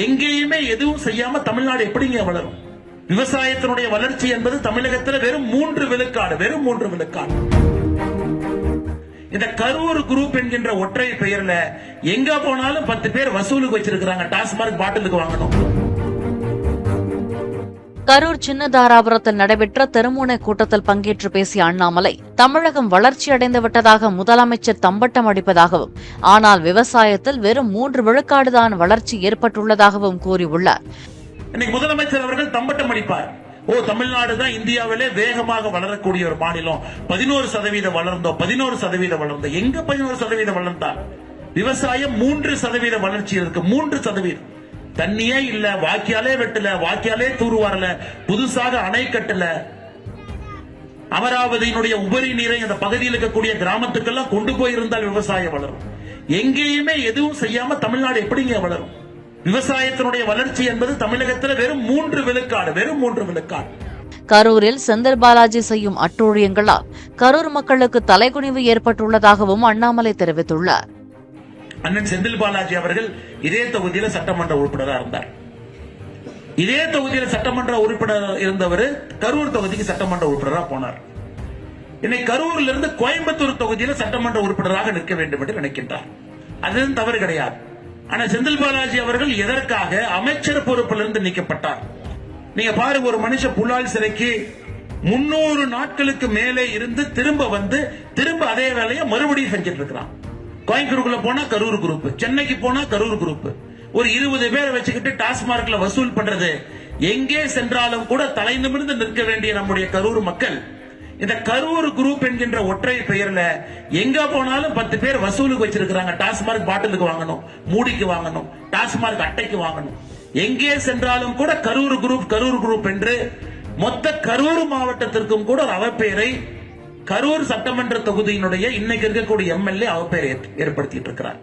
எங்கேயுமே எதுவும் செய்யாம தமிழ்நாடு எப்படிங்க வளரும்? விவசாயத்தினுடைய வளர்ச்சி என்பது தமிழகத்தில் வெறும் 3 விழுக்காடு. இந்த கரூர் குரூப் என்கின்ற ஒற்றை பெயர்ல எங்க போனாலும் 10 பேர் வசூலுக்கு வச்சிருக்காங்க. டாஸ்மார்க் பாட்டிலுக்கு வாங்கணும். கரூர் சின்னதாராபுரத்தில் நடைபெற்ற தெருமுனை கூட்டத்தில் பங்கேற்று பேசிய அண்ணாமலை, தமிழகம் வளர்ச்சியடைந்து விட்டதாக முதலமைச்சர் தம்பட்டம் அடிப்பதாகவும், ஆனால் விவசாயத்தில் வெறும் 3 விழுக்காடுதான் வளர்ச்சி ஏற்பட்டுள்ளதாகவும் கூறியுள்ளார். இன்னைக்கு முதலமைச்சர் அவர்கள் தம்பட்டம் அடிப்பார். தமிழ்நாடு தான் இந்தியாவிலே வேகமாக வளரக்கூடிய ஒரு மாநிலம். 11% வளர்ந்தோம். எங்க 11% வளர்ந்தார்? விவசாயம் 3% வளர்ச்சி இருக்கு. 3%. தண்ணியே இல்ல, வாக்கியாலே வெட்டல, வாக்கியாலே தூர் வரல, புதுசாக அணை கட்டல. அமராவதியினுடைய உபரி நீரை அந்த பகுதியில் இருக்கக்கூடிய கிராமத்துக்கெல்லாம் கொண்டு போயிருந்தால் விவசாயம் வளரும். எங்கேயுமே எதுவும் செய்யாம தமிழ்நாடு எப்படிங்க வளரும்? விவசாயத்தினுடைய வளர்ச்சி என்பது தமிழகத்தில் வெறும் 3 விழுக்காடு. கரூரில் செந்தில் பாலாஜி செய்யும் அட்டூழியங்களால் கரூர் மக்களுக்கு தலைகுனிவு ஏற்பட்டுள்ளதாகவும் அண்ணாமலை தெரிவித்துள்ளார். அண்ணன் செந்தில் பாலாஜி அவர்கள் இதே தொகுதியில் சட்டமன்ற உறுப்பினராக இருந்தார். இதே தொகுதியில் சட்டமன்ற உறுப்பினர் இருந்தவர் கரூர் தொகுதிக்கு சட்டமன்ற உறுப்பினராக போனார். இன்னைக்கு கரூரில் இருந்து கோயம்புத்தூர் தொகுதியில் சட்டமன்ற உறுப்பினராக நிற்க வேண்டும் என்று நினைக்கின்றார். அது தவறு கிடையாது. ஆனா செந்தில் பாலாஜி அவர்கள் எதற்காக அமைச்சர் பொறுப்பிலிருந்து நீக்கப்பட்டார்? நீங்க பாருங்க, ஒரு மனுஷன் புலால் சிறைக்கு 300 நாட்களுக்கு மேலே இருந்து திரும்ப அதே வேலையை மறுபடியும் செஞ்சிட்டு இருக்கிறான். கோயம்புத்தூருக்குள்ள போனா கரூர் குரூப், சென்னைக்கு போனா கரூர் குரூப். ஒரு 20 பேரை வச்சுக்கிட்டு டாஸ்மார்க்ல வசூல் பண்றது. எங்கே சென்றாலும் கூட தலை நிமிர்ந்து நிற்க வேண்டிய நம்முடைய கரூர் மக்கள் இந்த கரூர் குரூப் என்கின்ற ஒற்றை பெயர்ல எங்க போனாலும் 10 பேர் வசூலுக்கு வச்சிருக்காங்க. டாஸ்மார்க் பாட்டிலுக்கு வாங்கணும், மூடிக்கு வாங்கணும், டாஸ்மார்க் அட்டைக்கு வாங்கணும். எங்கே சென்றாலும் கூட கரூர் குரூப் என்று மொத்த கரூர் மாவட்டத்திற்கும் கூட ஒரு அவப்பெயரை கரூர் சட்டமன்ற தொகுதியினுடைய இன்னைக்கு இருக்கக்கூடிய எம்எல்ஏ அவப்பெயரை ஏற்படுத்திட்டு இருக்கிறார்.